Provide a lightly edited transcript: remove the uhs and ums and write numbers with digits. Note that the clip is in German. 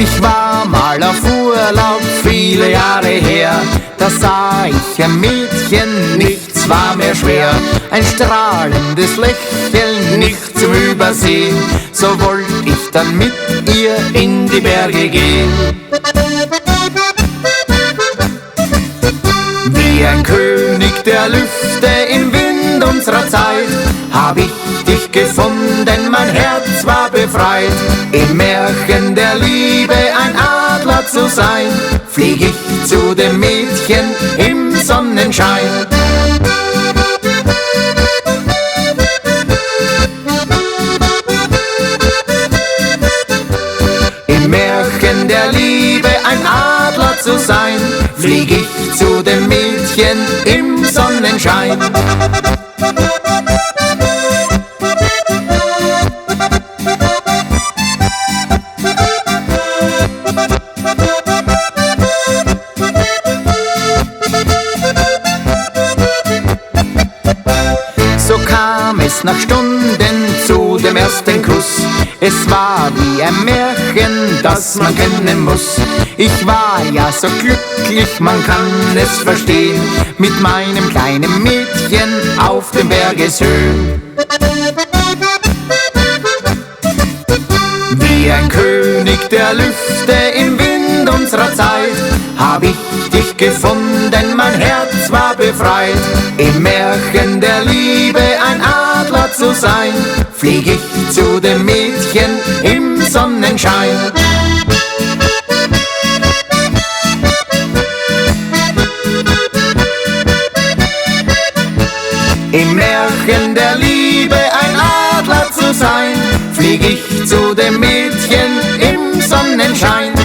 Ich war mal auf Urlaub, viele Jahre her. Da sah ich ein Mädchen, nichts war mir schwer. Ein strahlendes Lächeln, nicht zum Übersehen. So wollt ich dann mit ihr in die Berge gehen. Wie ein König der Lüfte im Wind unserer Zeit hab ich dich gefunden, mein Herz war befreit. Im Märchen der Liebe ein Adler zu sein, flieg ich zu dem Mädchen im Sonnenschein. Im Märchen der Liebe ein Adler zu sein, flieg ich zu dem Mädchen im Sonnenschein. So kam es nach Stunden zu dem ersten Kuss. Es war wie ein Märchen, das man kennen muss. Ich war ja so glücklich, man kann es verstehen, mit meinem kleinen Mädchen auf dem Bergeshöhen. Wie ein König der Lüfte im Wind unserer Zeit hab ich dich gefunden, mein Herz war befreit. Im Märchen der Liebe ein Adler zu sein, flieg ich zu dem Mädchen im Sonnenschein. Im Märchen der Liebe ein Adler zu sein, flieg ich zu dem Mädchen im Sonnenschein.